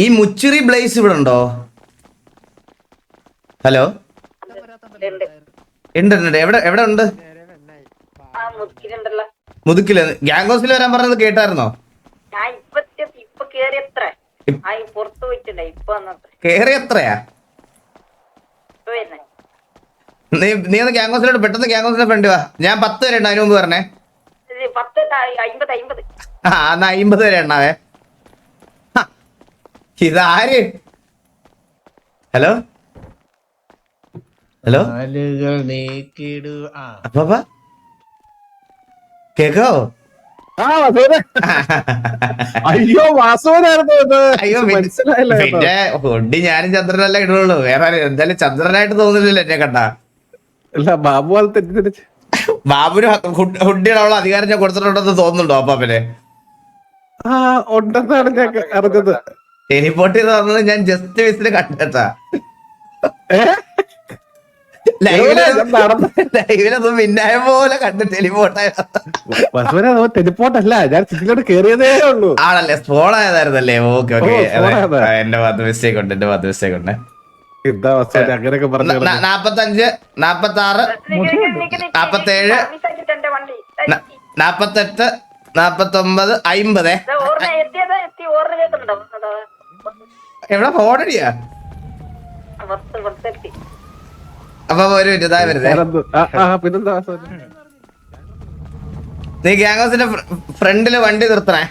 ഈ മുച്ചിറി ബ്ലേസ് ഇവിടെ ഉണ്ടോ? ഹലോ, ഉണ്ട് ഉണ്ട്. എവിടെ എവിടെ ഉണ്ട്? മുതുക്കില് ഗ്യാങ് ഹൗസിൽ വരാൻ പറഞ്ഞത് കേട്ടായിരുന്നോ? കേറി എത്രയാ? നീ ഒന്ന് ഗ്യാങ് ഹൗസിലോട്ട് പെട്ടെന്ന് ഗ്യാങ് ഹൗസിന്റെ ഫ്രണ്ട് വാ. ഞാൻ 10 വരെ ഉണ്ട്, അതിന് മുമ്പ് പറഞ്ഞേ. എന്നാ 50 വരെ ഉണ്ടാവേ. ഇതാര്? ഹലോ ഹലോ, അപ്പാ കേക്കാവോ? അയ്യോ വാസവനായിരുന്നു. അയ്യോ പിന്നെ ഹുഡി ഞാനും ചന്ദ്രനല്ല ഇടുള്ളൂ, വേറെ എന്തായാലും ചന്ദ്രനായിട്ട് തോന്നില്ലല്ലോ എന്നെ കണ്ടാ. ബാബു അത് തെറ്റിദ്ധരിച്ച്. ബാബുന് ഹുഡിയുടെ അധികാരം ഞാൻ കൊടുത്തിട്ടുണ്ടെന്ന് തോന്നുന്നുണ്ടോ അപ്പാപ്പനെ? ഉണ്ടെന്നാണ് ഞാൻ അറിഞ്ഞത്. ടെലിപ്പോർട്ട് ചെയ്ത് വന്നത് ഞാൻ ജസ്റ്റ് മിസ്സിന് കണ്ടെത്താ. ലൈവിലൊന്നും മിന്നായ പോലെ കണ്ട് ടെലിപ്പോർട്ടായ ടെലിപ്പോർട്ടല്ല, ഞാൻ സിറ്റിയിലോട്ട് കേറിയതേ ഉള്ളൂ. ആണല്ലേ, സ്പോൺ ആയതായിരുന്നല്ലേ? ഓക്കെ ഓക്കെ, എന്റെ ഭാഗത്ത് മിസ്റ്റേക്ക് ഉണ്ട്, എന്റെ ഭാഗത്ത് മിസ്റ്റേക്ക് ഉണ്ട്. അങ്ങനെയൊക്കെ പറഞ്ഞു. 45, 46, 47, 48, 49, 50. എവിടെ ഫോണടിയാ? അപ്പൊ ഒരു ഇതായി വരുന്നേ. പിന്നെന്താ, നീ ഗ്യാങ് ഹൗസിന്റെ ഫ്രണ്ടില് വണ്ടി നിർത്തണേ.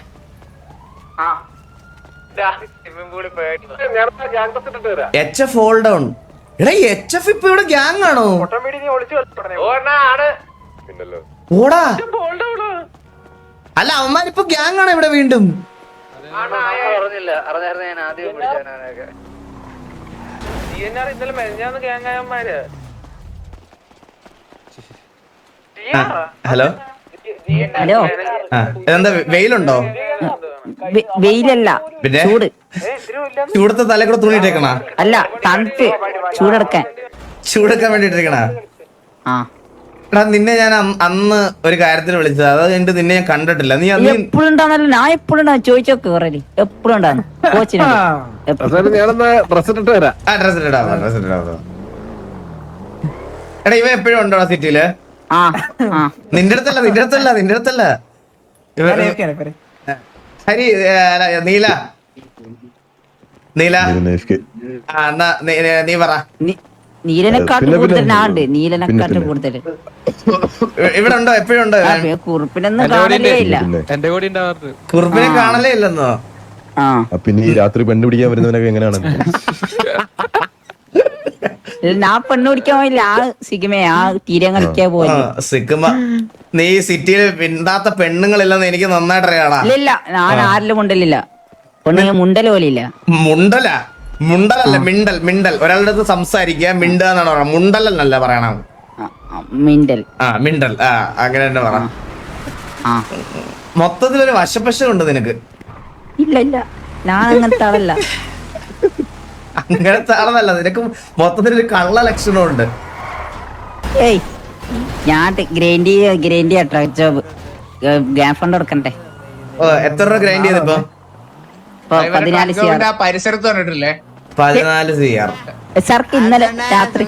HF hold down. എടാ HF ഇപ്പൊ ഇവിടെ ഗ്യാങ് ആണോ? ഓടാ, അല്ല അവന്മാരിപ്പോ ഗ്യാങ് ആണോ ഇവിടെ വീണ്ടും? ഹലോ ഹലോ, എന്താ വെയിലുണ്ടോ? വെയിലല്ല, പിന്നെ ചൂട്. ചൂടത്തെ തലക്കൂടെ തുണിയിട്ടേക്കണ? അല്ല, തണുപ്പ്, ചൂടെടുക്കാൻ. ചൂടെടുക്കാൻ വേണ്ടിട്ടിരിക്കണ? ആ എടാ, നിന്നെ ഞാൻ അന്ന് ഒരു കാര്യത്തിന് വിളിച്ചത്, അത് കഴിഞ്ഞിട്ട് നിന്നെ ഞാൻ കണ്ടിട്ടില്ല. നീ എപ്പോഴും ഉണ്ടാവുന്നല്ലോ. ഞാൻ എപ്പോഴും ഉണ്ടാവും, ചോദിച്ചോക്ക് പറയല്. എപ്പോഴും ഉണ്ടാകുന്നു കോച്ചിന്. എടാ, ഇവ എപ്പോഴും ഉണ്ടോടാ സിറ്റിയില്? നിന്റെ അടുത്തല്ല. ഹരി, നീല നീ പറ. നീലനെക്കാട്ട് കൂടുതൽ ഞാണ്ട്, നീലനെക്കാട്ട് കൂടുതൽ ഇവിടെ ഉണ്ടോ? എപ്പോഴും ഉണ്ടോ? കുറുപ്പിനൊന്നും കാണലേ ഇല്ല. കുറുപ്പിനെ കാണലേ ഇല്ലെന്നോ? പിന്നെ ഈ രാത്രി പെണ്ണ് പിടിക്കാൻ വരുന്നവനൊക്കെ എങ്ങനെയാണ്? ഞാൻ പെണ്ണ് പിടിക്കാൻ പോയില്ല, ആ സിഗമേ ആ തീരെ കളിക്കാൻ പോയി. സിഗമ, നീ സിറ്റിയിൽ പിണ്ടാത്ത പെണ്ണുങ്ങളില്ലെന്ന് എനിക്ക് നന്നായിട്ട് അറിയാടാ. ഇല്ല, ഞാൻ ആരിലും മുണ്ടലില്ല. പെണ്ണുങ്ങൾ മുണ്ടൽ പോലില്ല. മുണ്ടലല്ല, മിണ്ടൽ. ഒരാളുടെ അടുത്ത് സംസാരിക്കുക, മിണ്ടുക എന്നാണ് പറയാ. മുണ്ടലല്ല പറയണം, മിണ്ടൽ. മിണ്ടൽ. അങ്ങനെ തന്നെ പറ. മൊത്തത്തിലൊരു വശപശമുണ്ട് നിനക്ക്. ഇല്ല, ഞാൻ അങ്ങനത്തെ ആളല്ല. അങ്ങനത്തെ ആളല്ല, നിനക്ക് മൊത്തത്തിലൊരു കള്ള ലക്ഷണമുണ്ട്. ഏയ്, ഞാൻ ഗ്രൈൻഡ് ജോബ് ഗ്യാൻ ഫണ്ട് കൊടുക്കണ്ടേ? എത്ര രൂപ ഗ്രൈൻഡ് ചെയ്തിപ്പോ? 14 CR. പരിസരത്ത് കണ്ടിട്ടില്ലേ? 14 CR. സാർക്ക് ഇന്നലെ രാത്രി.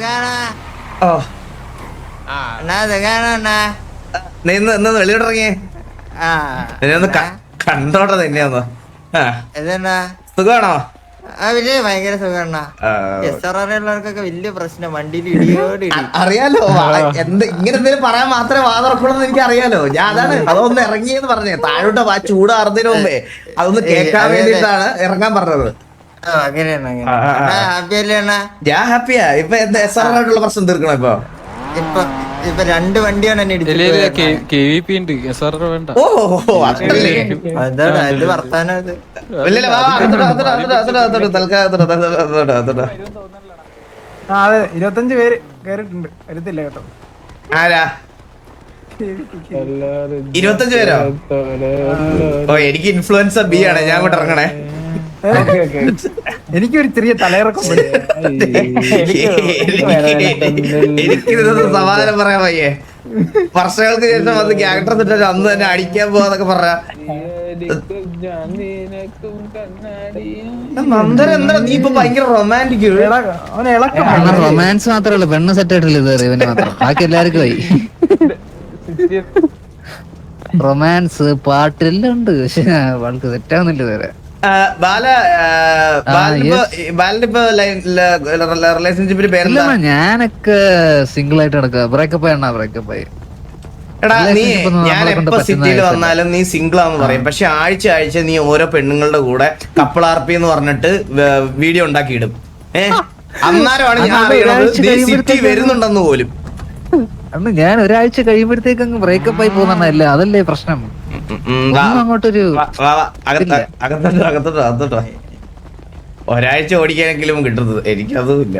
നീ ഇന്ന് വെളിയോട്ടിറങ്ങിയേ? നിന്നെ കണ്ടോട്ടെ നിന്നെയൊന്ന്. സുഖമാണോ? ഭയങ്കര സുഖമുള്ളവർക്കൊക്കെ വലിയ പ്രശ്നം, വണ്ടിയിൽ ഇടിയോടി. അറിയാലോ, ഇങ്ങനെ എന്തെങ്കിലും പറയാൻ മാത്രമേ വാതറക്കുള്ളൂ എനിക്ക് അറിയാലോ. ഞാൻ അതാണ് അതൊന്ന് ഇറങ്ങിയെന്ന് പറഞ്ഞേ. താഴോട്ട് ആ ചൂട് അറിഞ്ഞതിന് മുമ്പേ അതൊന്ന് കേൾക്കാൻ വേണ്ടിട്ടാണ് ഇറങ്ങാൻ പറഞ്ഞത്. അങ്ങനെയാണ്. ഹാപ്പി അല്ലേ അണ്ണാ? ഞാൻ ഹാപ്പിയാ. ഇപ്പൊ എന്താ SR ആയിട്ടുള്ള പ്രശ്നം തീർക്കണം? ഇപ്പൊ 2 വണ്ടിയാണ് എന്നെ ഇടിച്ചത്. അതാണ് അത് വർത്താനം. അതെ, 25 പേര് കേറിട്ടുണ്ട്. വരുത്തില്ല കേട്ടോ. ആരാ? 25 പേരോ? എനിക്ക് ഇൻഫ്ലുവൻസർ B ആണ്, ഞാൻ അങ്ങോട്ട് ഇറങ്ങണേ. എനിക്കൊരു ചെറിയ തലയിറക്കം. എനിക്കിതൊന്നും സമാധാനം പറയാൻ വയ്യേ. വർഷങ്ങൾക്ക് ശേഷം വന്ന് ക്യാരക്ടർ ഇട്ടിട്ട് അന്ന് തന്നെ അടിക്കാൻ പോവാന്നൊക്കെ പറഞ്ഞ നന്ദന എന്താ നീ ഇപ്പൊ ഭയങ്കര റൊമാൻറ്റിക്. അവനെ ഇളക്കം റൊമാൻസ് മാത്രമേ ഉള്ളൂ, പെണ്ണ് സെറ്റ് ആയിട്ടില്ല ഇതുവരെ ഇവന് മാത്രം, ബാക്കി എല്ലാവർക്കും ആയി. റൊമാൻസ് പാട്ട് എല്ലാം ഉണ്ട്, പക്ഷെ അവൾക്ക് സെറ്റ് ആവുന്നില്ല ഇതുവരെ. ബാലനിപ്പോ റിലേഷൻഷിപ്പിന് പേരെന്താ? ഞാനൊക്കെ സിംഗിൾ ആയിട്ട് നടക്കുക, ബ്രേക്കപ്പ് ആയി ബ്രേക്കപ്പ് ആയി. എടാ നീ ഞാൻ എപ്പോ സിറ്റിയിൽ വന്നാലും നീ സിംഗിൾ ആണെന്ന് പറയും, പക്ഷെ ആഴ്ച നീ ഓരോ പെണ്ണുങ്ങളുടെ കൂടെ കപ്പിൾ ആർപി എന്ന് പറഞ്ഞിട്ട് വീഡിയോ ഉണ്ടാക്കിയിടും. അന്നേരമാണ് ഞാൻ അറിയണത് നീ സിറ്റി വരുന്നുണ്ടെന്ന് പോലും. അന്ന് ഞാൻ ഒരാഴ്ച കഴിയുമ്പോഴത്തേക്ക് അങ്ങ് ബ്രേക്കപ്പ് ആയി പോകുന്നല്ല, അതല്ലേ പ്രശ്നം. അങ്ങോട്ടൊരു അകത്തോട്ടോ ഒരാഴ്ച ഓടിക്കാനെങ്കിലും കിട്ടുന്നത് എനിക്കതും ഇല്ല.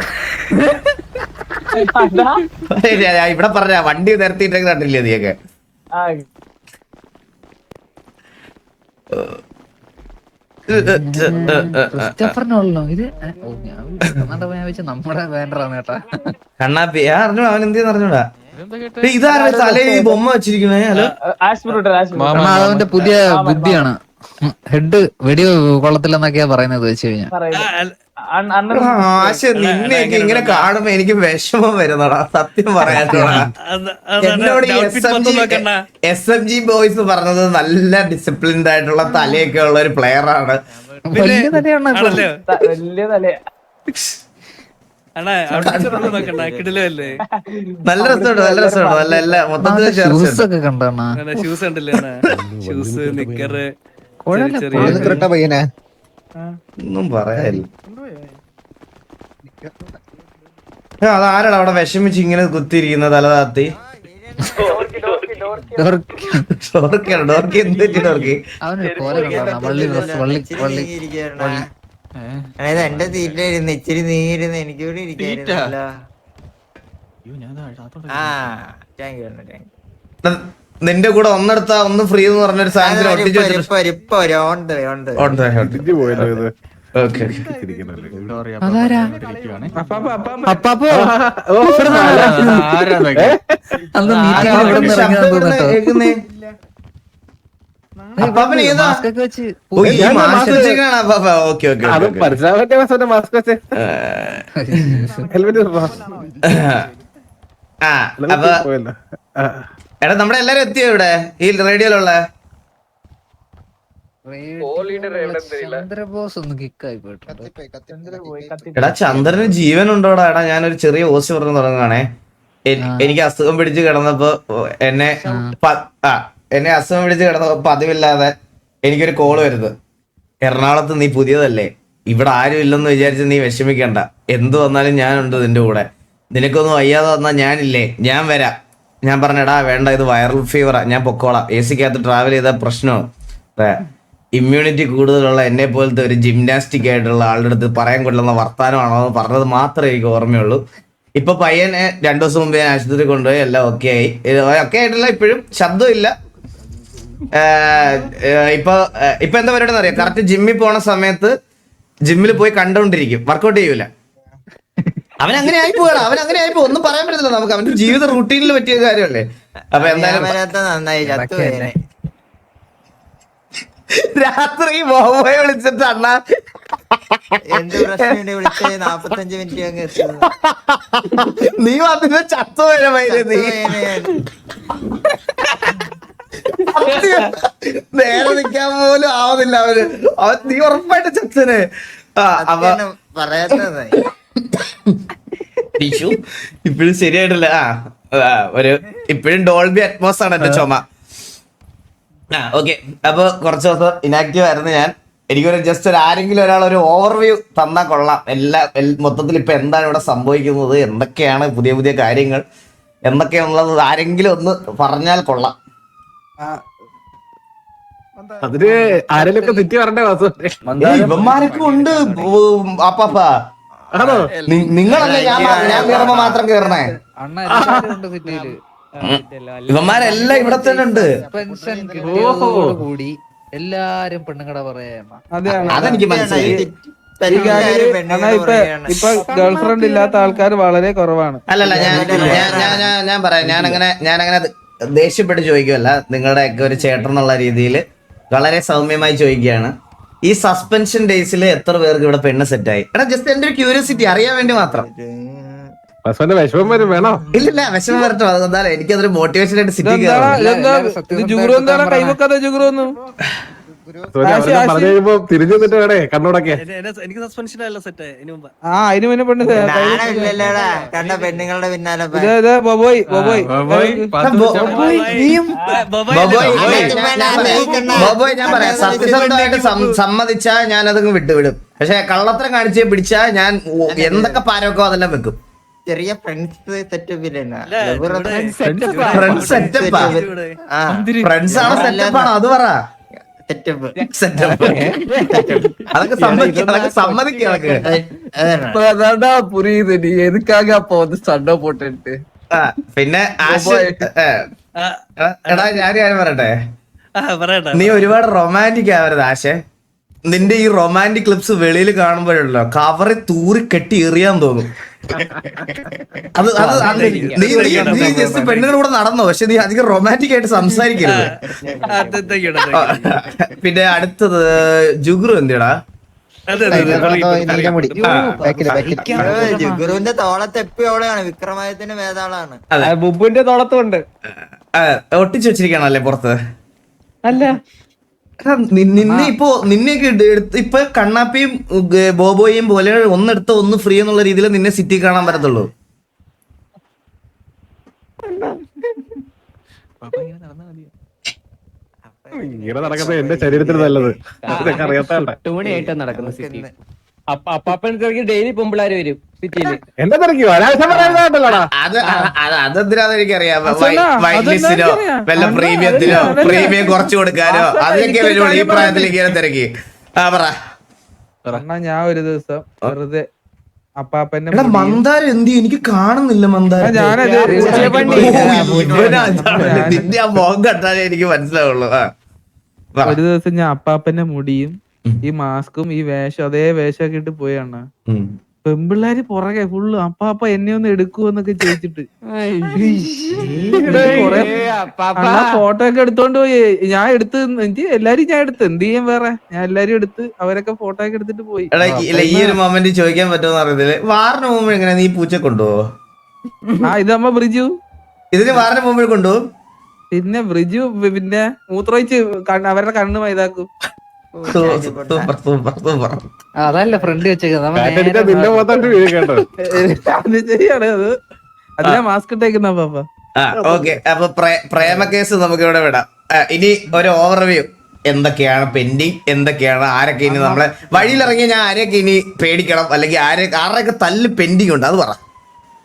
ഇവിടെ പറഞ്ഞ വണ്ടി നിരത്തിയിട്ടൊക്കെ കണ്ടില്ലേ നീയൊക്കെ? ക്രിസ്റ്റഫറിനുള്ളോ ഇത്? നമ്മുടെ വേണ്ടറാണ് കേട്ടാ. കണ്ണാപ്പി അറിഞ്ഞു, അവൻ എന്തെന്ന് അറിഞ്ഞൂടാ. ഇതാരുടെ തലയിൽ ഈ ബൊമ്മ വെച്ചിരിക്കണേ? ഹലോ, അവന്റെ പുതിയ ബുദ്ധിയാണ്. ഹെഡ് വെടി കൊള്ളത്തില്ലെന്നൊക്കെയാ പറയുന്നത് വെച്ച് കഴിഞ്ഞാൽ. നിന്നെയൊക്കെ ഇങ്ങനെ കാണുമ്പോ എനിക്ക് വിഷമം വരുന്നടാ സത്യം പറയാനുള്ള. എന്നോട് SMG ബോയ്സ് പറഞ്ഞത് നല്ല ഡിസിപ്ലിൻഡ് ആയിട്ടുള്ള തലയൊക്കെ ഉള്ള ഒരു പ്ലെയർ ആണ്. വലിയ തലയാണ്. വലിയ തലയാ. നല്ല രസമുണ്ട്, നല്ല രസമുണ്ട്, നല്ല എല്ലാ മൊത്തത്തിൽ ഷൂസ് ഒക്കെ കണ്ടാണ്. ഒന്നും പറയാനില്ല. അതാരടാ അവിടെ വിഷമിച്ച് ഇങ്ങനെ കുത്തിയിരിക്കുന്ന തല താത്തി? ഡോർക്കി എന്ത് ഡോർക്കി? അതായത് എന്റെ സീറ്റിലിരുന്ന് ഇച്ചിരി നീരുന്ന് എനിക്ക് കൂടി ഇരിക്കായിരുന്നല്ലോ. നിന്റെ കൂടെ ഒന്നെടുത്താ ഒന്ന് ഫ്രീ എന്ന് പറഞ്ഞൊരു സാധനത്തിന് ഒട്ടിച്ചു അപ്പാപ്പൻ ഏതാ? എടാ നമ്മുടെ എല്ലാരും എത്തിയോ ഇവിടെ ഈ റേഡിയോയിലുള്ള? എടാ ചന്ദ്രന് ജീവൻ ഉണ്ടോടാ? എടാ ഞാനൊരു ചെറിയ ഓസി പറഞ്ഞു തുടങ്ങുകയാണേ. എനിക്ക് അസുഖം പിടിച്ച് കിടന്നപ്പോ എന്നെ അസുഖം പിടിച്ച് കിടന്നപ്പോ പതിവില്ലാതെ എനിക്കൊരു കോള് വരുന്നത്. എറണാകുളത്ത് നീ പുതിയതല്ലേ, ഇവിടെ ആരും ഇല്ലെന്ന് വിചാരിച്ച് നീ വിഷമിക്കണ്ട, എന്ത് വന്നാലും ഞാനുണ്ട് നിന്റെ കൂടെ, നിനക്കൊന്നും വയ്യാതെ വന്നാ ഞാനില്ലേ, ഞാൻ വരാം. ഞാൻ പറഞ്ഞടാ വേണ്ട, ഇത് വൈറൽ ഫീവറാ, ഞാൻ പൊക്കോളാം, AC-ക്കകത്ത് ട്രാവൽ ചെയ്താൽ പ്രശ്നമാണ്. ഇമ്മ്യൂണിറ്റി കൂടുതലുള്ള എന്നെ പോലത്തെ ഒരു ജിംനാസ്റ്റിക് ആയിട്ടുള്ള ആളുടെ അടുത്ത് പറയാൻ കൊള്ളുന്ന വർത്താനമാണോ എന്ന് പറഞ്ഞത് മാത്രമേ എനിക്ക് ഓർമ്മയുള്ളൂ. ഇപ്പൊ പയ്യനെ 2 ദിവസം മുമ്പ് ഞാൻ ആശുപത്രി കൊണ്ടുപോയി, എല്ലാം ഓക്കെ ആയി. ഓക്കെ ആയിട്ടില്ല, ഇപ്പോഴും ശബ്ദമില്ല. ഇപ്പൊ എന്താ പരിപാടി അറിയാം? കറക്റ്റ് ജിമ്മിൽ പോണ സമയത്ത് ജിമ്മിൽ പോയി കണ്ടോണ്ടിരിക്കും, വർക്കൗട്ട് ചെയ്യൂല. അവൻ അങ്ങനെ ആയിപ്പോടാ, അവൻ അങ്ങനെ ആയിപ്പോ, ഒന്നും പറയാൻ പറ്റത്തില്ല നമുക്ക്, അവന്റെ ജീവിത റൂട്ടീനിൽ പറ്റിയ കാര്യമല്ലേ. അപ്പൊ എന്തായാലും രാത്രി ബോബോയെ വിളിച്ചിട്ട് അണ്ണാ എന്ത് പ്രശ്നം വിളിച്ച് 45 മിനിറ്റ് നീ വന്നിട്ട് ചത്തു വരെ നീ നേരെ നിക്കാൻ പോലും ആവുന്നില്ല അവൻ നീ ഉറപ്പായിട്ട് ചത്തന്. പറയാത്തതായി ഇപ്പഴും ശരിയായിട്ടില്ല. ഒരു ഇപ്പഴും ഡോൾബി അറ്റ്മോസ് ആണ് എന്റെ ചുമ. ഓക്കെ, അപ്പൊ കുറച്ച് ദിവസം ഇനാക്റ്റീവ് ആയിരുന്നു ഞാൻ. എനിക്കൊരു ജസ്റ്റ് ആരെങ്കിലും ഒരാൾ ഒരു ഓവർവ്യൂ തന്നാ കൊള്ളാം. മൊത്തത്തിൽ ഇപ്പൊ എന്താണ് ഇവിടെ സംഭവിക്കുന്നത്, എന്തൊക്കെയാണ് പുതിയ പുതിയ കാര്യങ്ങൾ എന്തൊക്കെയാണുള്ളത്, ആരെങ്കിലും ഒന്ന് പറഞ്ഞാൽ കൊള്ളാം. അതിന് ആരെങ്കിലും തെറ്റി പറഞ്ഞേ ഇവന്മാരൊക്കെ ഉണ്ട് അപ്പാപ്പ. നിങ്ങളല്ലേ ഞാൻ കയറുമ്പോ മാത്രം കേറണേ? ഇവന്മാരെല്ലാം ഇവിടെ തന്നെ ഉണ്ട്. കൂടി എല്ലാരും പെണ്ണുങ്ങടെ പറയാ അതെനിക്ക് മനസ്സിലായി. ഇപ്പൊ ഗേൾഫ്രണ്ട് ഇല്ലാത്ത ആൾക്കാർ വളരെ കുറവാണ്. അല്ലല്ല ഞാൻ പറയാം, ഞാനങ്ങനെ ദേഷ്യപ്പെട്ട് ചോദിക്കുമല്ല, നിങ്ങളുടെ ഒക്കെ ഒരു ചേട്ടൻ എന്നുള്ള രീതിയിൽ വളരെ സൗമ്യമായി ചോദിക്കുകയാണ്. ഈ സസ്പെൻഷൻ ഡേയ്സിൽ എത്ര പേർക്ക് ഇവിടെ പെണ്ണ് സെറ്റായി? എടാ ജസ്റ്റ് എന്റെ ഒരു ക്യൂരിയോസിറ്റി അറിയാൻ വേണ്ടി മാത്രം. വിഷമം വരും വേണോ? ഇല്ലില്ല, വിഷമം വരട്ടോ, അതെന്തായാലും എനിക്കതൊരു മോട്ടിവേഷൻ ആയിട്ട് സിറ്റി കൈവക്കാതെ ജുഗ്രു ഒന്നും പറഞ്ഞു കഴിയുമ്പോ തിരിഞ്ഞു നിന്നിട്ട് വേണേ കണ്ണോടൊക്കെ. എനിക്ക് സസ്പെൻഷൻ അല്ല സെറ്റ് അതിന് പിന്നെ പെണ്ണ് കണ്ട പെണ്ണുങ്ങളുടെ പിന്നാലെ ബോബോയ് ഞാൻ പറയാം, സത്യസന്ധമായിട്ട് സമ്മതിച്ചാ ഞാൻ അതങ്ങ് വിട്ടുവിടും. പക്ഷെ കള്ളത്തരം കാണിച്ച് പിടിച്ചാ ഞാൻ എന്തൊക്കെ പാരൊക്കെ അതെല്ലാം വെക്കും. ചെറിയ ഫ്രണ്ട്സ് സെറ്റപ്പിലാണ്. ഫ്രണ്ട്സ് സെറ്റപ്പാ? ഫ്രണ്ട്സ് ആണോ സെറ്റപ്പാണോ അത് പറ. സെറ്റപ്പ് അതൊക്കെ സമ്മതിക്കും. புரியுது நீ எதுக்காக அப்ப வந்து சண்டை போட்டுட்டு. പിന്നെ എടാ ഞാൻ പറയട്ടെ, പറയട്ടെ. നീ ഒരുപാട് റൊമാൻറ്റിക് ആവരുത് ആശേ. നിന്റെ ഈ റൊമാൻറ്റിക് ക്ലിപ്സ് വെളിയിൽ കാണുമ്പോഴല്ലോ കവറി തൂറി കെട്ടി എറിയാൻ തോന്നും. നീ ജസ്റ്റ് പെണ്ണുങ്ങളുടെ കൂടെ നടന്നോ, പക്ഷെ നീ അധികം റൊമാൻറ്റിക് ആയിട്ട് സംസാരിക്കരുത്. പിന്നെ അടുത്തത് ജുഗ്രു എന്തിടാ? ജുഗുറുവിന്റെ തോളത്ത് എപ്പോഴും അവിടെയാണ്, വിക്രമാദിത്യന്റെ വേതാളാണ്. ബുബുവിന്റെ തോളത്തുണ്ട്. ഒട്ടിച്ചു വെച്ചിരിക്കണല്ലേ പുറത്ത്? അല്ല നിന്നെയൊക്കെ ഇപ്പൊ കണ്ണാപ്പിയും ബോബോയും പോലെ ഒന്നെടുത്ത ഒന്ന് ഫ്രീ എന്നുള്ള രീതിയിൽ നിന്നെ സിറ്റി കാണാൻ പറ്റത്തുള്ളൂ. ഇങ്ങനെ നടക്കുന്നത് എന്റെ ശരീരത്തിന് നല്ലത്. അതൊക്കെ അറിയാത്ത ടൂണിയായിട്ടാണ് നടക്കുന്നത് സിറ്റി. അപ്പാപ്പൻ ഡെയിലി പെമ്പിളാര് വരും സിറ്റിയില്. എന്റെ തിരക്കിയോ അനാവശ്യം പറയാനുള്ളതാ. അതെന്തിനാന്ന് എനിക്കറിയാം. വൈറ്റ് ലിസ്റ്റിനോ വല്ല പ്രീമിയം കുറച്ചു കൊടുക്കാനോ അതിനൊക്കെ വരുള്ളൂ ഈ പ്രായത്തിലേക്ക് ഇങ്ങനെ തിരക്കി. പറ. ഞാൻ ഒരു ദിവസം വെറുതെ അപ്പാപ്പന്റെ മന്ദാരം എന്തി എനിക്ക് കാണുന്നില്ല. മന്ദാരം നിന്റെ ആ മുഖം കണ്ടാലേ എനിക്ക് മനസ്സിലാവുള്ളൂ. ഒരു ദിവസം ഞാൻ അപ്പാപ്പന്റെ മുടിയും ഈ മാസ്കും ഈ വേഷം അതേ വേഷമൊക്കെ ഇട്ട് പോയാണ്. പെമ്പിള്ളാര് പുറകെ ഫുള്ള് അപ്പാപ്പ എന്നെ ഒന്ന് എടുക്കുവെന്നൊക്കെ ചോദിച്ചിട്ട് ഫോട്ടോ ഒക്കെ എടുത്തോണ്ട് പോയി. ഞാൻ എടുത്ത് എല്ലാരും ഞാൻ എടുത്ത് എന്ത് ചെയ്യാൻ വേറെ, ഞാൻ എല്ലാരും എടുത്ത് അവരൊക്കെ ഫോട്ടോ ഒക്കെ എടുത്തിട്ട് പോയി. ഈ ഒരു മൊമെന്റ് ചോദിക്കാൻ പറ്റുമെന്ന് അറിയത്തില്ലേ? വാറിന് മുമ്പ് എങ്ങനെ നീ പൂച്ച കൊണ്ടുപോവോ? ഇതമ്മ ബ്രിജു ഇതിന് വാറിന് മുമ്പിൽ കൊണ്ടുപോകും. പിന്നെ ബ്രിജു പിന്നെ മൂത്രമൊഴിച്ച് അവരുടെ കണ്ണ് മൈതാക്കും. അതല്ല ഫ്രണ്ട് വെച്ചേക്കുന്നത് ശരിയാണ്. അത് അതിനാ മാസ്ക് ഇട്ടേക്കുന്ന പാപ്പ. ഓക്കെ, അപ്പൊ പ്രേമ കേസ് നമുക്ക് ഇവിടെ വിടാം. ഇനി ഒരു ഓവർവ്യൂ, എന്തൊക്കെയാണ് പെൻഡിങ്, എന്തൊക്കെയാണ്, ആരൊക്കെ ഇനി നമ്മളെ വഴിയിലിറങ്ങി ഞാൻ ആരെയൊക്കെ ഇനി പേടിക്കണം, അല്ലെങ്കിൽ ആരുടെയൊക്കെ തല്ല് പെൻഡിങ് ഉണ്ട് അത് പറ.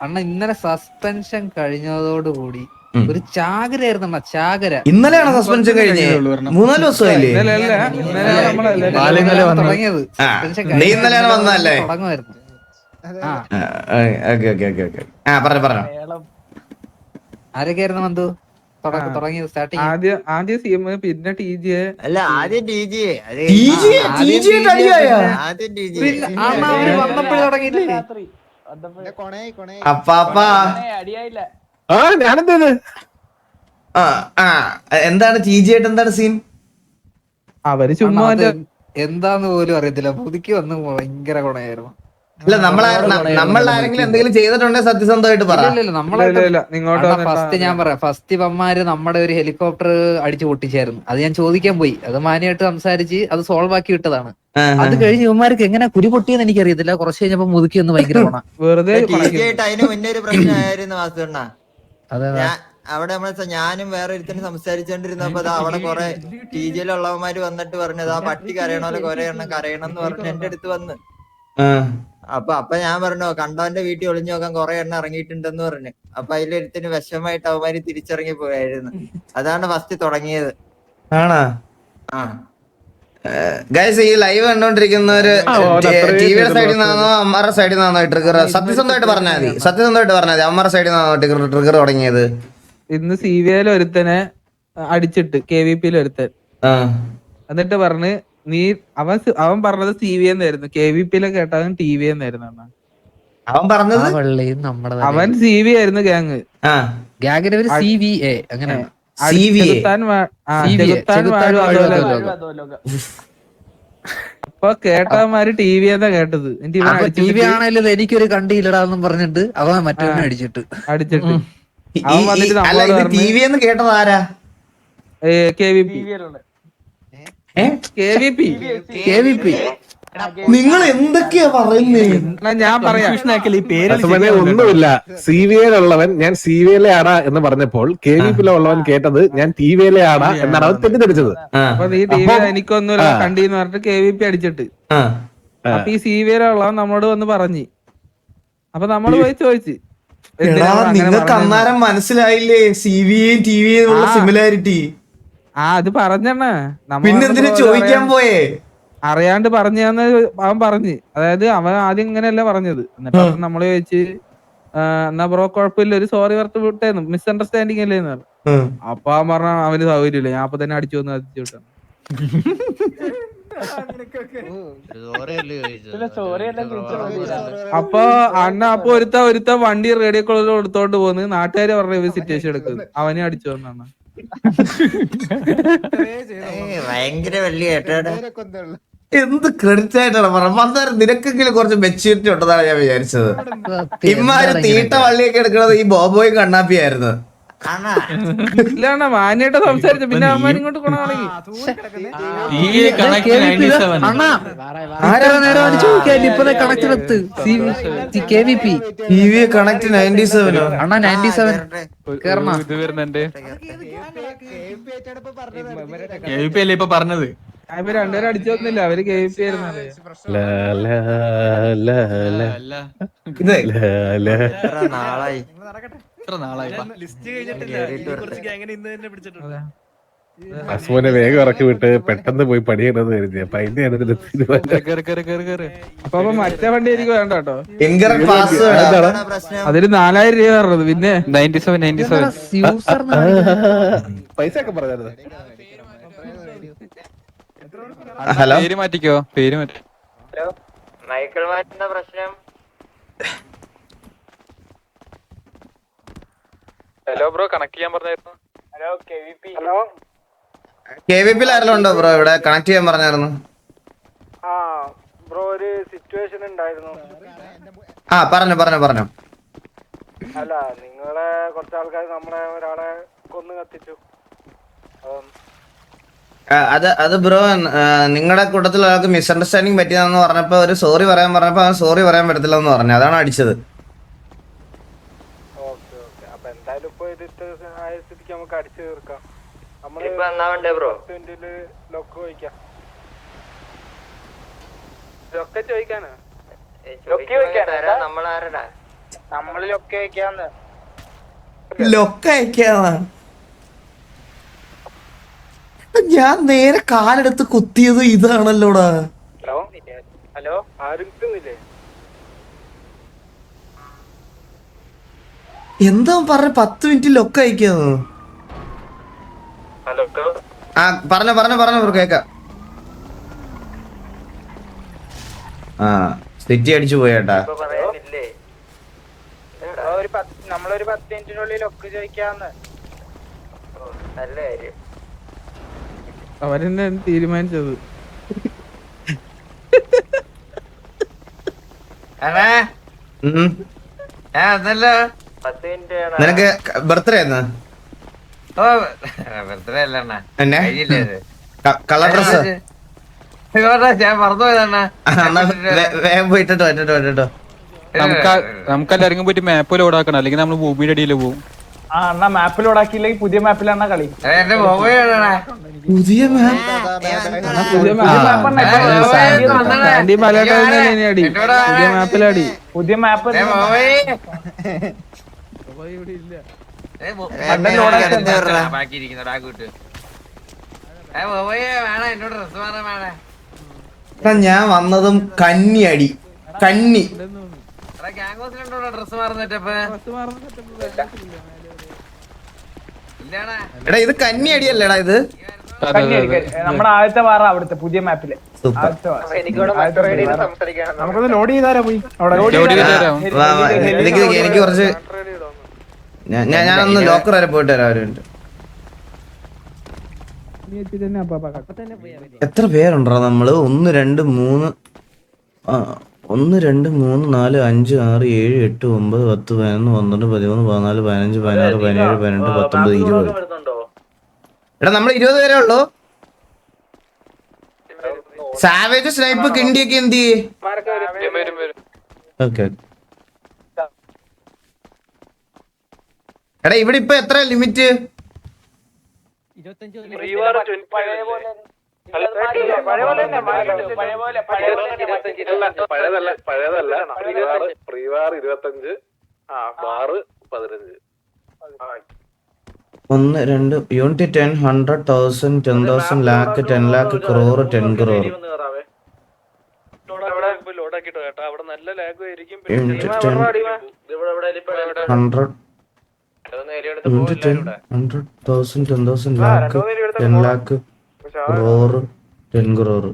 അണ്ണ ഇന്നലെ സസ്പെൻഷൻ കഴിഞ്ഞതോടുകൂടി ഒരു ചാകരയായിരുന്നു ചാകര. ഇന്നലെയാണ് സസ്പെൻഷൻ കഴിഞ്ഞ് 3-4 ദിവസമായില്ലേ? തുടങ്ങിയത് നീ ഇന്നലെയാണ് വന്നതല്ലേ? തുടങ്ങുമായിരുന്നു. പറഞ്ഞോ. ആരൊക്കെയായിരുന്നു വന്നു തുടങ്ങിയത് സ്റ്റാർട്ടിങ്? ആദ്യം സിഎം, പിന്നെ ടി ജി. അല്ല ആദ്യം ടി ജി വന്നപ്പോഴേ തുടങ്ങിയില്ലേ? അപ്പാപ്പാ ഞാനെന്തേത് എന്താണ് ടി ജി ആയിട്ട് എന്താണ് സീൻ? അവര് ചുമ്മാ എന്താന്ന് പോലും അറിയത്തില്ല. പുതുക്കി വന്ന് ഭയങ്കര ഗുണയായിരുന്നു. അല്ല നമ്മളാരെങ്കിലും എന്തെങ്കിലും ചെയ്തിട്ടുണ്ടെങ്കിൽ സത്യസന്ധമായിട്ട് പറ. ഫസ്റ്റ് ഞാൻ പറയാം, ഫസ്റ്റ് ഇവന്മാര് നമ്മുടെ ഒരു ഹെലികോപ്റ്റർ അടിച്ചു പൊട്ടിച്ചായിരുന്നു. അത് ഞാൻ ചോദിക്കാൻ പോയി, അത് മാന്യമായിട്ട് സംസാരിച്ച് അത് സോൾവ് ആക്കി വിട്ടതാണ്. അത് കഴിഞ്ഞ് ഇവന്മാർക്ക് എങ്ങനെ കുരു പൊട്ടിയെന്ന് എനിക്കറിയത്തില്ല. കുറച്ച് കഴിഞ്ഞപ്പോ മുതുക്കി ഒന്ന് ഭയങ്കര ഗുണ. വെറുതെ അതിന് മുന്നേ ഒരു പ്രശ്നമായിരുന്നു വാസുണ്ണ. അവിടെ നമ്മളെ ഞാനും വേറെ ഒരുത്തനും സംസാരിച്ചോണ്ടിരുന്നപ്പോ അവിടെ കുറെ ടി ജിയിലുള്ളവന്മാര് വന്നിട്ട് പറഞ്ഞത് ആ പട്ടി കരയണോലെ കുറെ എണ്ണം കരയണം എന്ന് പറഞ്ഞ് എന്റെ അടുത്ത് വന്ന്. അപ്പൊ ഞാൻ പറഞ്ഞു കണ്ടവന്റെ വീട്ടിൽ ഒളിഞ്ഞു നോക്കാൻ കുറെ എണ്ണം ഇറങ്ങിയിട്ടുണ്ടെന്ന് പറഞ്ഞു. അപ്പൊ അതിലൊരുത്തിന് വിഷമായിട്ട് അവന്മാര് തിരിച്ചിറങ്ങി പോയായിരുന്നു. അതാണ് ഫസ്റ്റ് തുടങ്ങിയത്. ആണോ? ഗൈസ്, ഈ ലൈവ് കണ്ടോണ്ടിരിക്കുന്നവര് ടിവിയുടെ സൈഡിൽ നിന്നാണോ അമ്മാരുടെ സൈഡിൽ നിന്നാണോ ട്രിഗർ? സത്യസന്ധമായിട്ട് പറഞ്ഞാൽ മതി. അമ്മാരുടെ സൈഡിൽ നിന്നാണോ ട്രിഗർ തുടങ്ങിയത്? ഇന്ന് CVL ഒരുത്തനെ അടിച്ചിട്ട് KVP ഒരുത്തൻ എന്നിട്ട് പറഞ്ഞ് നീ അവൻ പറഞ്ഞത് CV എന്നായിരുന്നു, KVP കേട്ടവൻ TV എന്നായിരുന്നു അണ്ണാ. അവൻ പറഞ്ഞത് നമ്മുടെ അവൻ CV ആയിരുന്നു ഗ്യാങ്. ആ ഗ്യാങ്ങിന്റെ ഒരു CVA അങ്ങനെ CVA. അപ്പൊ കേട്ടവന്മാര് TV എന്നാ കേട്ടത്. എന്നിട്ട് ഇവൻ TV ആണെങ്കിലും എനിക്കൊരു കണ്ടിയില്ലടാന്നും പറഞ്ഞിട്ട് അവൻ മറ്റവനെ അടിച്ചിട്ട് അടിച്ചിട്ട് അവൻ വന്നിട്ട് അല്ല നമ്മളോട് ഇത് പറഞ്ഞു TV എന്ന് കേട്ടത് ആരാ? KVP. നിങ്ങൾ എന്തൊക്കെയാ പറയുന്നേ? ഞാൻ പറയാം, ഒന്നുമില്ല. CVA ഉള്ളവൻ ഞാൻ CVA ആടാ എന്ന് പറഞ്ഞപ്പോൾ KVP ഉള്ളവൻ കേട്ടത് ഞാൻ TV ആടാ എന്നാണ് അവൻ തെറ്റിദ്ധരിച്ചത്. അപ്പൊ നീ TV എനിക്കൊന്നുമില്ല കണ്ടീന്ന് പറഞ്ഞിട്ട് KVP അടിച്ചിട്ട് അപ്പൊ ഈ CV ഉള്ളവൻ നമ്മളോട് വന്ന് പറഞ്ഞ്. അപ്പൊ നമ്മള് പോയി ചോദിച്ചു, നിങ്ങൾക്ക് അന്നേരം മനസ്സിലായില്ലേ CVയും TVയും ഉള്ള സിമിലാരിറ്റി? അത് പറഞ്ഞണ്ണ. പിന്നെന്തിനു ചോദിക്കാൻ പോയേ? അറിയാണ്ട് പറഞ്ഞാന്ന് അവൻ പറഞ്ഞ്. അതായത് അവൻ ആദ്യം ഇങ്ങനെയല്ല പറഞ്ഞത്. എന്നിട്ട് നമ്മള് ചോദിച്ച് എന്നാ ബ്രോ കുഴപ്പമില്ല, ഒരു സോറി പറഞ്ഞിട്ട് വിട്ടേന്ന്, മിസ്അണ്ടർസ്റ്റാൻഡിങ് അല്ലേന്ന് പറഞ്ഞു. അപ്പൊ അവൻ പറഞ്ഞ അവന് സൗകര്യമില്ല, ഞാൻ അപ്പൊ തന്നെ അടിച്ചു വന്ന് അതിച്ചു വിട്ടാണ്. അപ്പൊ അണ്ണ അപ്പൊ ഒരുത്ത വണ്ടി റേഡിയോ കോളർ എടുത്തോണ്ട് പോന്ന് നാട്ടുകാര് പറഞ്ഞ സിറ്റുവേഷൻ എടുക്കുന്നത് അവനെ അടിച്ചു വന്നാണ്. ഭയങ്കര വലിയ കേട്ടോ. എന്ത് ക്രെഡിറ്റ് ആയിട്ടാണ് പറഞ്ഞത്? അന്നേരം നിനക്കെങ്കിലും കുറച്ച് മെച്യൂരിറ്റി ഉണ്ടെന്നാണ് ഞാൻ വിചാരിച്ചത്. ഇമ്മാര് തീട്ട വള്ളിയൊക്കെ എടുക്കുന്നത് ഈ ബോബോയും കണ്ണാപ്പിയായിരുന്നു. ഇല്ലാണ മാന്യായിട്ട് സംസാരിച്ചു. പിന്നെ അമ്മ ഇങ്ങോട്ട് കൊണാണെങ്കിൽ കണക്ട് 97 അണ്ണാ 97 അല്ലേ ഇപ്പൊ പറഞ്ഞത്? അവര് രണ്ടുപേരും അടിച്ചു വന്നില്ല, അവര് KVP ആയിരുന്നല്ലേ. നാളായി അസുവിനെ വേഗം ഇറക്കി വിട്ട് പെട്ടെന്ന് പോയി പണിയണമെന്ന് കരുതി. അപ്പൊ അതിന്റെ അപ്പൊ മറ്റേ വണ്ടി എനിക്ക് വേണ്ട കേട്ടോ. ഇൻകറക്റ്റ് പാസ്വേഡ് അതിന് 4000 രൂപ പറഞ്ഞത്. പിന്നെ 97 പൈസ ഒക്കെ പറഞ്ഞത്. ഹലോ പേര് മാറ്റിക്കോ, പേര് മാറ്റി. മൈക്കിൾ മാറ്റുന്ന പ്രശ്നം. ഹലോ ബ്രോ, കണക്ട് ചെയ്യാൻ പറഞ്ഞായിരുന്നു. KVP ആരെല്ലാം ഉണ്ടോ ബ്രോ ഇവിടെ? കണക്ട് ചെയ്യാൻ പറഞ്ഞായിരുന്നു. ബ്രോ ഒരു സിറ്റുവേഷൻ ഉണ്ടായിരുന്നു. പറഞ്ഞോ. അല്ല നിങ്ങളെ കുറച്ച് ആൾക്കാർ നമ്മളെ ഒരാളെ കൊന്നു കത്തിച്ചു. അത് ബ്രോ നിങ്ങളുടെ കൂട്ടത്തിൽ ഒരാൾക്ക് മിസ്അണ്ടർസ്റ്റാൻഡിങ് പറ്റിയതെന്ന് പറഞ്ഞപ്പോ ഒരു സോറി പറയാൻ പറഞ്ഞപ്പോ അവൻ സോറി പറയാൻ പറ്റത്തില്ല എന്ന് പറഞ്ഞു. അതാണ് അടിച്ചത്. അപ്പൊ എന്തായാലും ഇപ്പൊ ഇതിട്ട് ആയ സ്ഥിതിക്ക് നമുക്ക് അടിച്ചു തീർക്കാം. നമ്മള് ബ്രോ ലൊക്ക് ചോദിക്കാം. ലൊക്കെ ചോദിക്കാനാ? നമ്മളാരടാ? നമ്മള് ലൊക്കെ ചോദിക്കാന്ന്. ലൊക്ക അയക്കാന്നാ? ഞാൻ നേരെ കാലെടുത്ത് കുത്തിയത് ഇതാണല്ലോടാ. ഹലോ ആരും കിട്ടുന്നില്ലേ? എന്താ പറഞ്ഞ 10 മിനിറ്റ് ലൊക്ക അയക്കാന്ന്? പറഞ്ഞോ കേക്കാം. സിറ്റി അടിച്ചു പോയേട്ടാ. നമ്മളൊരു 10 മിനിറ്റിനുള്ളിൽ ലൊക്ക് ചോദിക്കാന്ന്. നല്ല കാര്യം. അവരെന്നെ തീരുമാനിച്ചത്. നിനക്ക് ബർത്ത്ഡേ ആയിരുന്നു? ബർത്ത്ഡേ അല്ലണ്ണ, കളർ ഡ്രസ് ഞാൻ മറന്നുപോയതണ്ണ. വേഗം പോയിട്ടോ. നമുക്കെല്ലാരും പോയിട്ട് മാപ്പ് ലോഡാക്കണം, അല്ലെങ്കിൽ നമ്മൾ ഭൂമിയുടെ അടിയിൽ പോകും. അണ്ണാ മാപ്പിൽ ഓടാക്കിയില്ലെങ്കിൽ പുതിയ മാപ്പിലാണ് കളി. എന്റെ മൊബൈലാണ്. പുതിയ മാപ്പിലടി പുതിയ മാപ്പ് ഞാൻ വന്നതും കന്നി ഡ്രസ് മാറുന്നിട്ടപ്പ എടാ ഇത് കന്നി അടിയല്ലേടാ ഇത്? നമ്മുടെ ആദ്യത്തെ വാറ അവിടുത്തെ പുതിയ മാപ്പില്. സൂപ്പർ. നമുക്കൊന്ന് ലോഡ് ചെയ്താലോ പോയി അവിടെ വാ, വാ. എനിക്ക് കുറച്ച് ഞാനൊന്ന് ലോക്കർ വരെ പോയിട്ട് വരാം. ഒരു മിനിറ്റ്. എത്ര പേരുണ്ടോ നമ്മള്? 1 2 3 1 2 3 4 5 6 7 8 9 10 11 12 13 14 15 16 17 18 19 20. എടാ നമ്മൾ 20 പേരേ ഉള്ളൂ. സാവേജ് സ്നൈപ്പ് കിണ്ടിയൊക്കെ എന്ത് ചെയ്യേ? ഓക്കെ. എടാ ഇവിടെ ഇപ്പൊ എത്ര ലിമിറ്റ്? പഴയതല്ല 25 bar 15. 1 2 unit 10 100,000 10,000 lakh 10 lakh crore 10 crore. Unit 10 100 unit 10 100,000 10,000 lakh 10 lakh crore 10 crore.